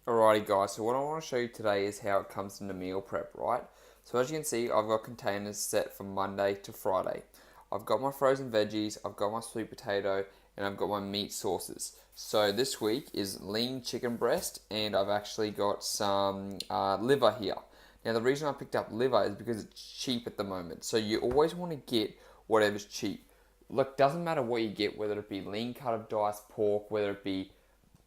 Alrighty guys, so what I want to show you today is how it comes into meal prep, right? So as you can see, I've got containers set from Monday to Friday. I've got my frozen veggies, I've got my sweet potato, and I've got my meat sauces. So this week is lean chicken breast, and I've actually got some liver here. Now the reason I picked up liver is because it's cheap at the moment. So you always want to get whatever's cheap. Look, doesn't matter what you get, whether it be lean cut of diced pork, whether it be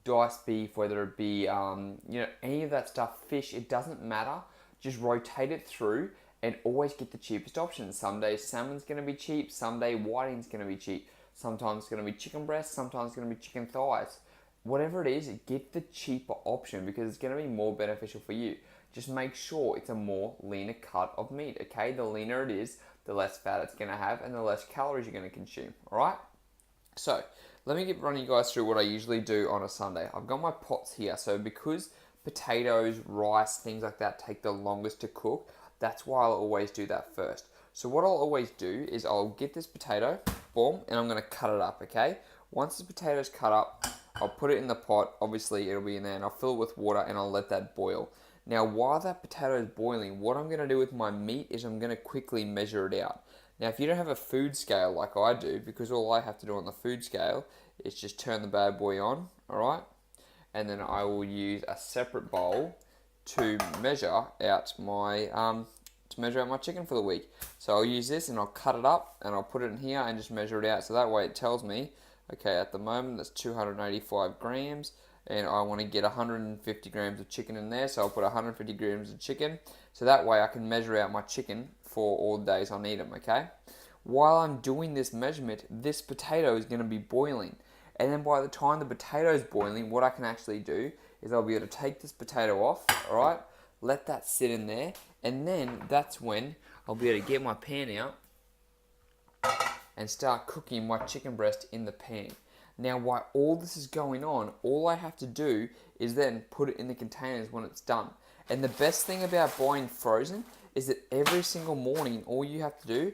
diced beef, whether it be any of that stuff, fish, it doesn't matter. Just rotate it through and always get the cheapest option. Some days salmon's going to be cheap, some day whiting's going to be cheap. Sometimes it's going to be chicken breast, sometimes it's going to be chicken thighs. Whatever it is, get the cheaper option because it's going to be more beneficial for you. Just make sure it's a more leaner cut of meat, okay? The leaner it is, the less fat it's going to have and the less calories you're going to consume, all right? So, let me run you guys through what I usually do on a Sunday. I've got my pots here, so because potatoes, rice, things like that take the longest to cook, that's why I'll always do that first. So what I'll always do is I'll get this potato, boom, and I'm going to cut it up, okay? Once the potato's cut up, I'll put it in the pot, obviously it'll be in there, and I'll fill it with water and I'll let that boil. Now while that potato is boiling, what I'm going to do with my meat is I'm going to quickly measure it out. Now, if you don't have a food scale like I do, because all I have to do on the food scale is just turn the bad boy on, alright? And then I will use a separate bowl to measure out my chicken for the week. So I'll use this and I'll cut it up and I'll put it in here and just measure it out. So that way it tells me, okay, at the moment that's 285 grams and I want to get 150 grams of chicken in there. So I'll put 150 grams of chicken. So that way I can measure out my chicken for all the days I need them, okay? While I'm doing this measurement, this potato is going to be boiling. And then by the time the potato is boiling, what I can actually do is I'll be able to take this potato off, alright? Let that sit in there. And then that's when I'll be able to get my pan out and start cooking my chicken breast in the pan. Now, while all this is going on, all I have to do is then put it in the containers when it's done. And the best thing about buying frozen is that every single morning, all you have to do,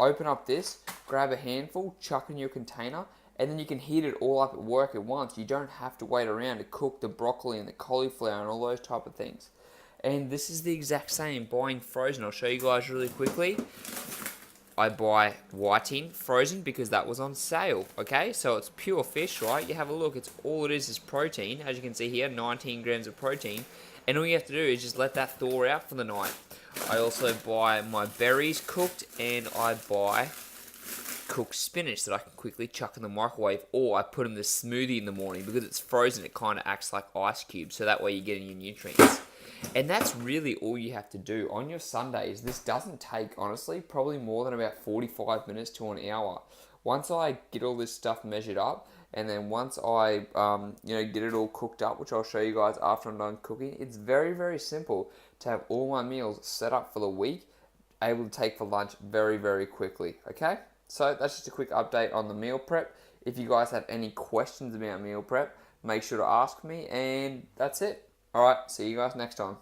open up this, grab a handful, chuck in your container, and then you can heat it all up at work at once. You don't have to wait around to cook the broccoli and the cauliflower and all those type of things. And this is the exact same buying frozen. I'll show you guys really quickly. I buy whiting frozen because that was on sale, okay? So it's pure fish, right? You have a look, it's all it is protein. As you can see here, 19 grams of protein. And all you have to do is just let that thaw out for the night. I also buy my berries cooked and I buy cooked spinach that I can quickly chuck in the microwave, or I put in the smoothie in the morning because it's frozen, it kind of acts like ice cubes, so that way you're getting your nutrients. And that's really all you have to do. On your Sundays, this doesn't take, honestly, probably more than about 45 minutes to an hour. Once I get all this stuff measured up, and then once I get it all cooked up, which I'll show you guys after I'm done cooking, it's very, very simple to have all my meals set up for the week, able to take for lunch very, very quickly, okay? So that's just a quick update on the meal prep. If you guys have any questions about meal prep, make sure to ask me, and that's it. Alright, see you guys next time.